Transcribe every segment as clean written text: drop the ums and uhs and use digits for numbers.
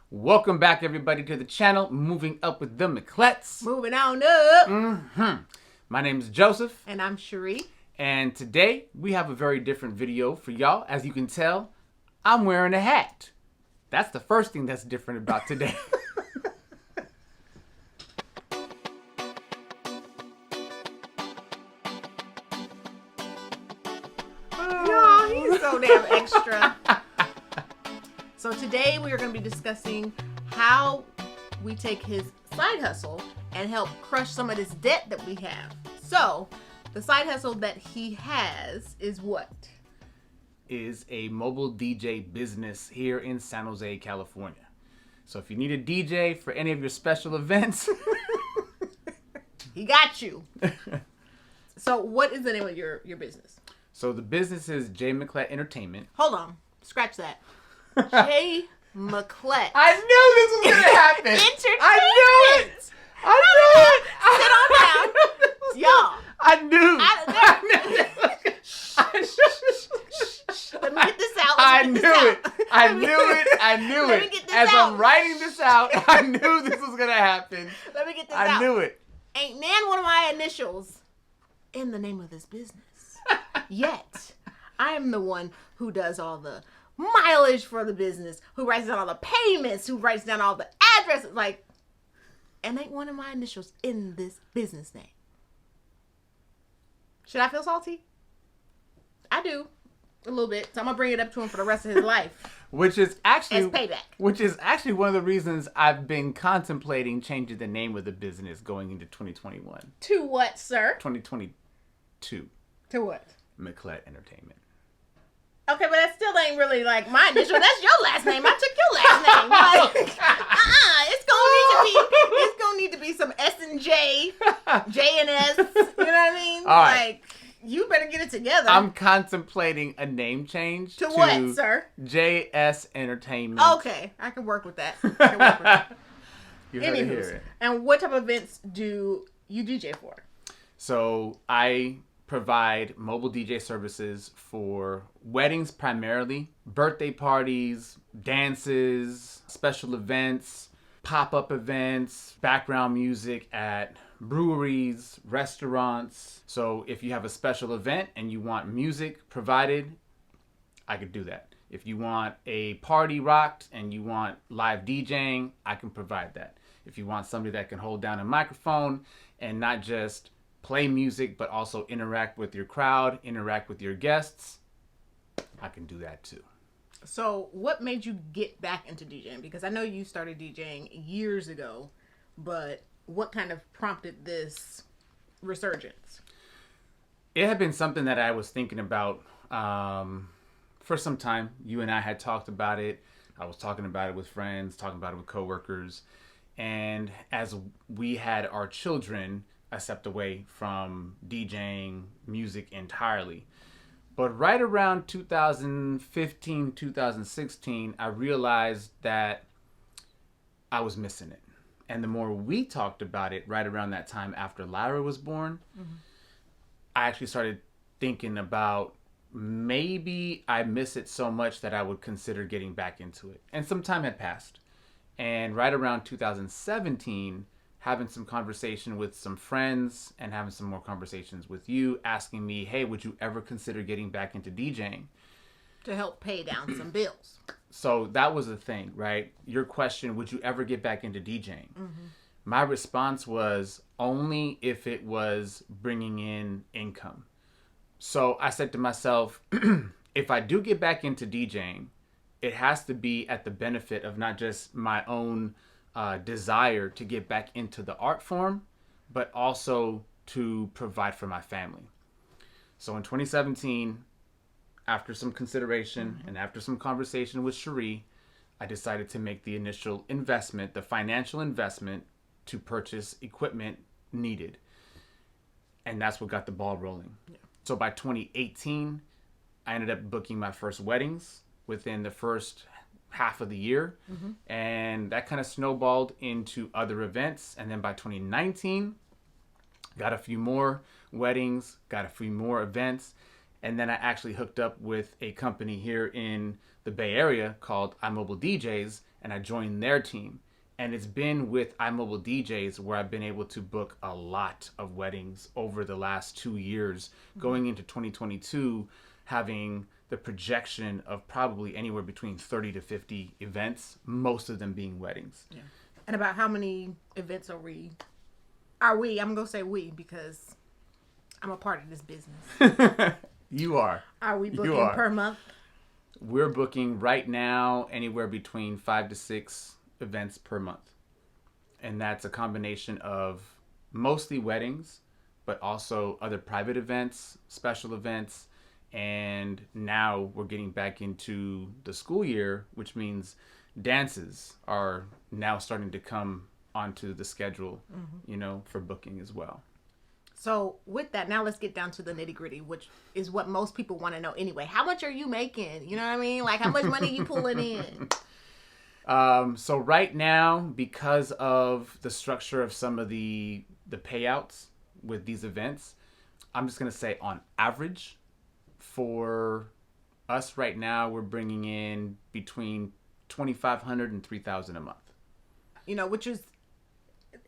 Welcome back, everybody, to the channel, Moving Up with the Miclettes. Moving on up. My name is Joseph. And I'm Cherie. And today, we have a very different video for y'all. As you can tell, I'm wearing a hat. That's the first thing that's different about today. Y'all, he's so damn extra. So today we are going to be discussing how we take his side hustle and help crush some of this debt that we have. So the side hustle that he has is what? Is a mobile DJ business here in San Jose, California. So if you need a DJ for any of your special events, he got you. So what is the name of your business? So the business is JMiclette Entertainment. Hold on. Scratch that. JMiclette. I knew this was going to happen. Entertainment. I knew it. Sit on down. Y'all. I knew. Let me get this out. I knew it. I knew Let me it. get this As out. I'm writing this out, I knew this was going to happen. Let me get this I out. knew it. Ain't nan one of my initials in the name of this business. Yet, I am the one who does all the mileage for the business, who writes down all the payments, who writes down all the addresses, and ain't one of my initials in this business name. Should I feel salty? I do. A little bit. So I'm going to bring it up to him for the rest of his life. Which is actually As payback. Which is actually one of the reasons I've been contemplating changing the name of the business going into 2021. To what, sir? 2022. To what? MicLette Entertainment. Okay, but that still ain't really like my initial. That's your last name. I took your last name. Like, it's gonna need to be some S and J, J and S. You know what I mean? All right. Like, you better get it together. I'm contemplating a name change to what, sir? JS Entertainment. Okay, I can work with that. You heard it here. And what type of events do you DJ for? So I provide mobile DJ services for weddings primarily, birthday parties, dances, special events, pop-up events, background music at breweries, restaurants. So if you have a special event and you want music provided, I could do that. If you want a party rocked and you want live DJing, I can provide that. If you want somebody that can hold down a microphone and not just play music, but also interact with your crowd, interact with your guests, I can do that too. So what made you get back into DJing? Because I know you started DJing years ago, but what kind of prompted this resurgence? It had been something that I was thinking about for some time. You and I had talked about it. I was talking about it with friends, talking about it with coworkers. And as we had our children, I stepped away from DJing music entirely. But right around 2015, 2016, I realized that I was missing it. And the more we talked about it right around that time after Lyra was born, I actually started thinking about maybe I miss it so much that I would consider getting back into it. And some time had passed. And right around 2017, having some conversation with some friends and having some more conversations with you, asking me, hey, would you ever consider getting back into DJing? To help pay down some bills. So that was the thing, right? Your question, would you ever get back into DJing? My response was only if it was bringing in income. So I said to myself, if I do get back into DJing, it has to be at the benefit of not just my own desire to get back into the art form, but also to provide for my family. So in 2017, after some consideration and after some conversation with Cherie, I decided to make the initial investment, the financial investment, to purchase equipment needed. And that's what got the ball rolling. Yeah. So by 2018, I ended up booking my first weddings within the first half of the year. And that kind of snowballed into other events. And then by 2019, got a few more weddings, got a few more events. And then I actually hooked up with a company here in the Bay Area called iMobile DJs. and I joined their team. And it's been with iMobile DJs where I've been able to book a lot of weddings over the last 2 years, going into 2022, having the projection of probably anywhere between 30 to 50 events, most of them being weddings. Yeah. And about how many events are we? I'm going to say we because I'm a part of this business. You are. Are we booking per month? We're booking right now anywhere between 5 to 6 events per month. And that's a combination of mostly weddings, but also other private events, special events. And now we're getting back into the school year, which means dances are now starting to come onto the schedule, for booking as well. So with that, now let's get down to the nitty gritty, which is what most people want to know anyway. How much are you making? You know what I mean? Like how much money you pulling in? So right now, because of the structure of some of the payouts with these events, I'm just going to say on average for us right now, we're bringing in between $2,500 and $3,000 a month. Which is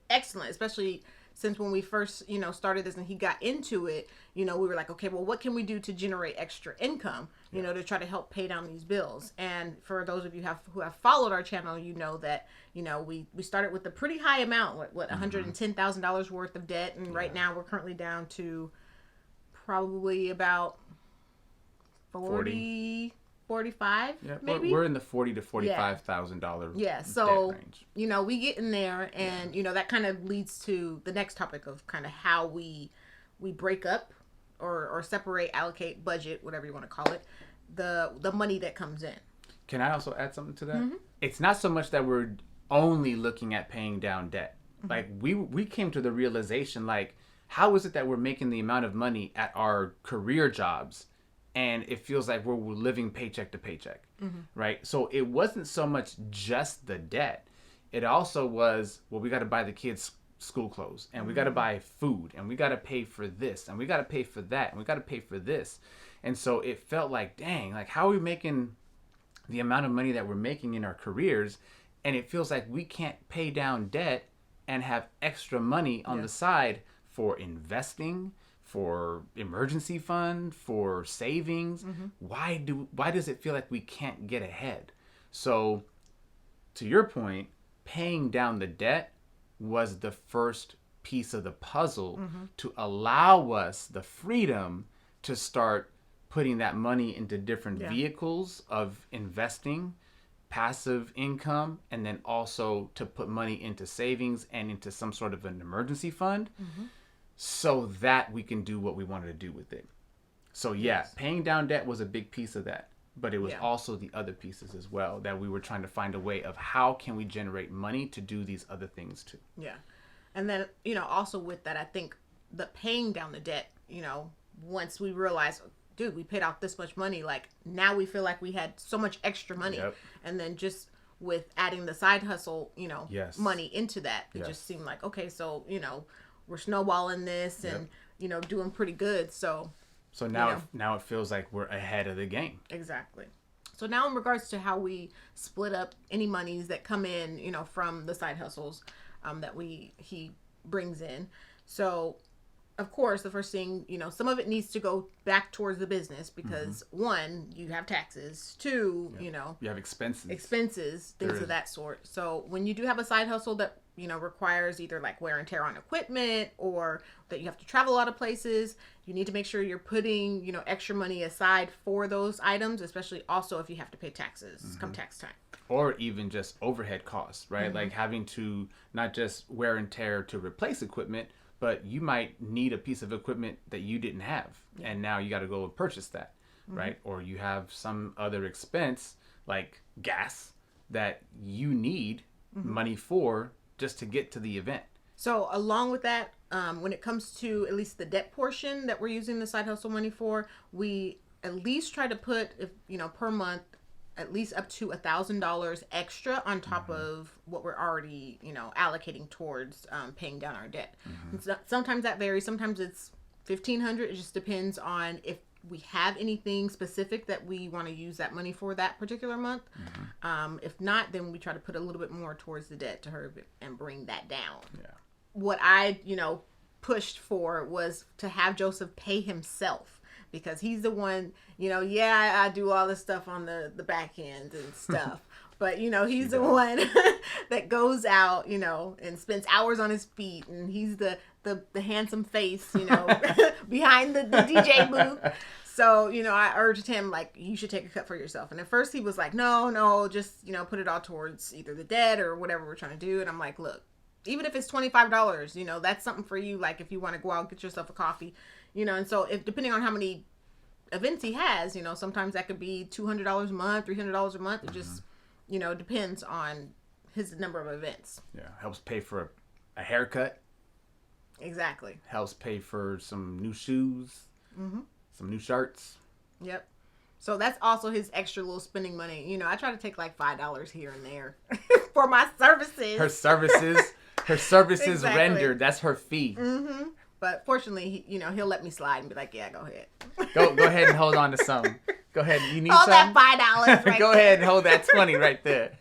excellent, especially since when we first, started this and he got into it, we were like, okay, well, what can we do to generate extra income, to try to help pay down these bills? And for those of you who have followed our channel, that, we started with a pretty high amount, $110,000 worth of debt. And right now we're currently down to probably about 45, maybe. We're in the $40,000 to $45,000 so debt range. We get in there, and that kind of leads to the next topic of kind of how we break up or separate, allocate, budget, whatever you want to call it, the money that comes in. Can I also add something to that? It's not so much that we're only looking at paying down debt. Like we came to the realization, like, how is it that we're making the amount of money at our career jobs and it feels like we're living paycheck to paycheck, right? So it wasn't so much just the debt. It also was, well, we got to buy the kids school clothes, and we got to buy food, and we got to pay for this, and we got to pay for that, and we got to pay for this. And so it felt like, dang, like how are we making the amount of money that we're making in our careers, and it feels like we can't pay down debt and have extra money on the side for investing, for emergency fund, for savings. Why does it feel like we can't get ahead? So to your point, paying down the debt was the first piece of the puzzle to allow us the freedom to start putting that money into different vehicles of investing, passive income, and then also to put money into savings and into some sort of an emergency fund, so that we can do what we wanted to do with it. So paying down debt was a big piece of that, but it was also the other pieces as well that we were trying to find a way of how can we generate money to do these other things too. Yeah. And then, also with that, I think the paying down the debt, once we realized, dude, we paid out this much money, like now we feel like we had so much extra money. And then just with adding the side hustle, money into that, it just seemed like, okay, so, we're snowballing this and, doing pretty good. So now it feels like we're ahead of the game. Exactly. So now in regards to how we split up any monies that come in, from the side hustles that he brings in. So of course, the first thing, some of it needs to go back towards the business because one, you have taxes. Two, you have expenses, things of that sort. So when you do have a side hustle that, requires either like wear and tear on equipment or that you have to travel a lot of places, you need to make sure you're putting, extra money aside for those items, especially also if you have to pay taxes come tax time. Or even just overhead costs, right? Like having to not just wear and tear to replace equipment, but you might need a piece of equipment that you didn't have. And now you got to go and purchase that, right? Or you have some other expense like gas that you need money for just to get to the event. So along with that, when it comes to at least the debt portion that we're using the side hustle money for, we at least try to put, per month, at least up to $1,000 extra on top of what we're already, allocating towards paying down our debt. And so, sometimes that varies. Sometimes it's $1,500. It just depends on if we have anything specific that we want to use that money for that particular month. If not, then we try to put a little bit more towards the debt to her and bring that down. Yeah. What I, pushed for was to have Joseph pay himself, because he's the one, I do all this stuff on the back end and stuff. But, he's the one that goes out, and spends hours on his feet. And he's the handsome face, behind the DJ booth. So, I urged him, like, you should take a cut for yourself. And at first he was like, no, just, put it all towards either the debt or whatever we're trying to do. And I'm like, look, even if it's $25, that's something for you. Like, if you want to go out and get yourself a coffee, and so if depending on how many events he has, sometimes that could be $200 a month, $300 a month. It just, depends on his number of events. Yeah. Helps pay for a haircut. Exactly. Helps pay for some new shoes. Some new shirts. Yep. So that's also his extra little spending money. I try to take like $5 here and there for my services. Her services Exactly. rendered. That's her fee. But fortunately, he'll let me slide and be like, yeah, go ahead. Go ahead and hold on to some. Go ahead. You need hold some? that $5 right Go there. ahead and hold that 20 right there.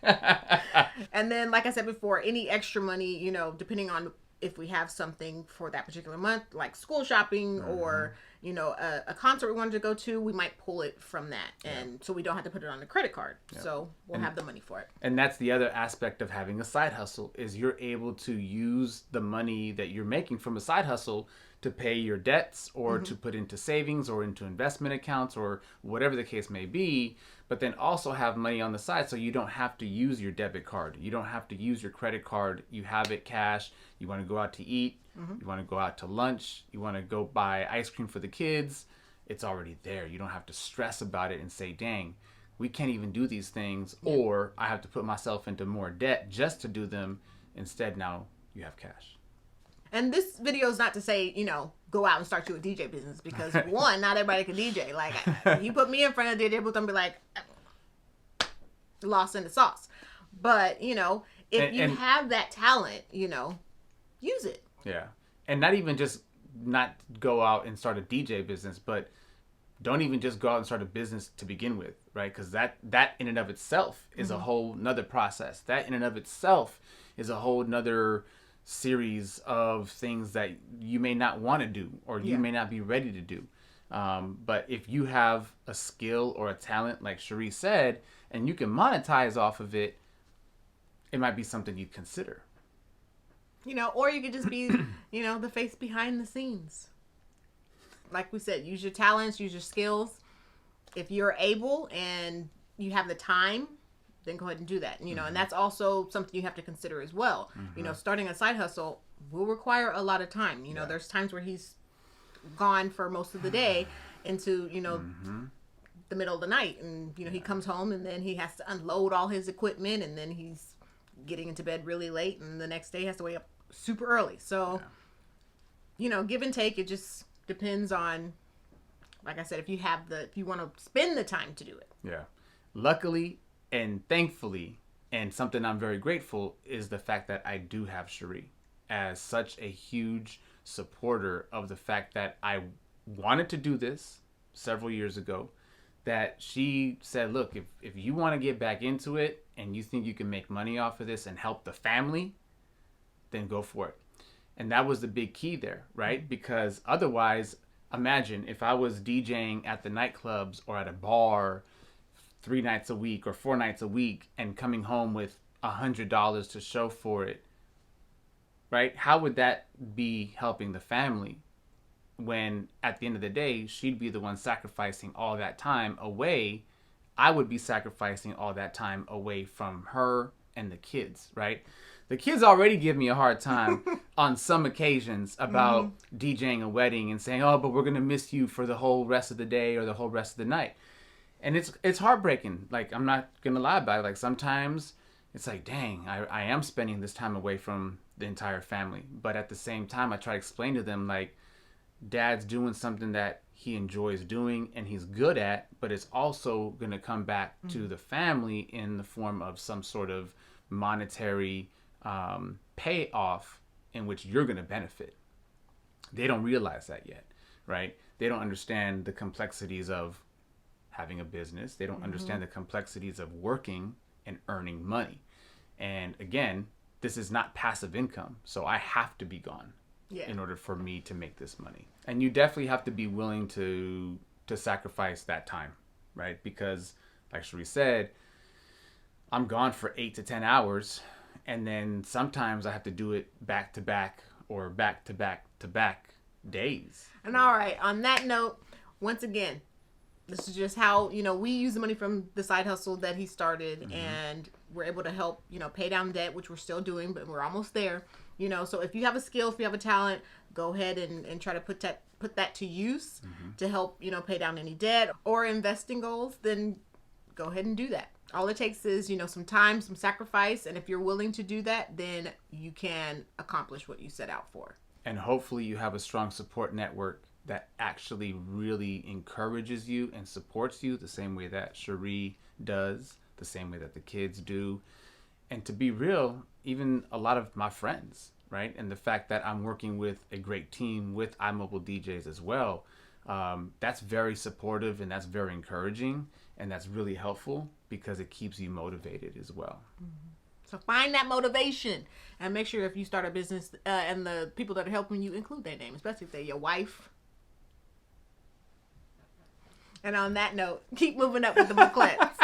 And then, like I said before, any extra money, depending on if we have something for that particular month, like school shopping or, a concert we wanted to go to, we might pull it from that. And so we don't have to put it on the credit card. Yeah. So we'll have the money for it. And that's the other aspect of having a side hustle, is you're able to use the money that you're making from a side hustle to pay your debts or to put into savings or into investment accounts or whatever the case may be, but then also have money on the side so you don't have to use your debit card. You don't have to use your credit card. You have it cash. You want to go out to eat. You want to go out to lunch. You want to go buy ice cream for the kids. It's already there. You don't have to stress about it and say, dang, we can't even do these things, or I have to put myself into more debt just to do them. Instead, now you have cash. And this video is not to say, go out and start you a DJ business, because one, not everybody can DJ. Like, you put me in front of DJ booth, I'm be like, lost in the sauce. But, if you have that talent, use it. Yeah. And not even just not go out and start a DJ business, but don't even just go out and start a business to begin with, right? Because that in and of itself is a whole nother process. That in and of itself is a whole nother series of things that you may not want to do or you may not be ready to do. But if you have a skill or a talent, like Cherie said, and you can monetize off of it, it might be something you'd consider. Or you could just be, the face behind the scenes. Like we said, use your talents, use your skills. If you're able and you have the time, then go ahead and do that. And that's also something you have to consider as well. Starting a side hustle will require a lot of time. There's times where he's gone for most of the day into, the middle of the night. And, he comes home and then he has to unload all his equipment, and then he's getting into bed really late, and the next day he has to wake up super early. So, give and take. It just depends on, like I said, if you want to spend the time to do it. Yeah. Luckily and thankfully, and something I'm very grateful, is the fact that I do have Cherie as such a huge supporter of the fact that I wanted to do this several years ago, that she said, look, if you want to get back into it and you think you can make money off of this and help the family, then go for it. And that was the big key there, right? Because otherwise, imagine if I was DJing at the nightclubs or at a bar 3 nights a week or 4 nights a week and coming home with $100 to show for it, right? How would that be helping the family when at the end of the day, she'd be the one sacrificing all that time away? I would be sacrificing all that time away from her and the kids, right? The kids already give me a hard time on some occasions about DJing a wedding and saying, oh, but we're going to miss you for the whole rest of the day or the whole rest of the night. And it's heartbreaking. Like, I'm not going to lie about it. Like, sometimes it's like, dang, I am spending this time away from the entire family. But at the same time, I try to explain to them, like, Dad's doing something that he enjoys doing and he's good at, but it's also going to come back to the family in the form of some sort of monetary payoff in which you're going to benefit. They don't realize that yet, right? They don't understand the complexities of having a business. They don't understand the complexities of working and earning money. And again, this is not passive income. So I have to be gone in order for me to make this money. And you definitely have to be willing to sacrifice that time, right? Because like Cherie said, I'm gone for 8 to 10 hours. And then sometimes I have to do it back to back or back to back to back days. And all right, on that note, once again, this is just how, we use the money from the side hustle that he started, and we're able to help, pay down debt, which we're still doing, but we're almost there. So if you have a skill, if you have a talent, go ahead and try to put that to use to help, pay down any debt or investing goals, then go ahead and do that. All it takes is, some time, some sacrifice, and if you're willing to do that, then you can accomplish what you set out for. And hopefully you have a strong support network that actually really encourages you and supports you the same way that Cherie does, the same way that the kids do. And to be real, even a lot of my friends, right? And the fact that I'm working with a great team with iMobile DJs as well, that's very supportive and that's very encouraging. And that's really helpful because it keeps you motivated as well. So find that motivation and make sure if you start a business and the people that are helping you include their name, especially if they're your wife. And on that note, keep moving up with the Miclettes.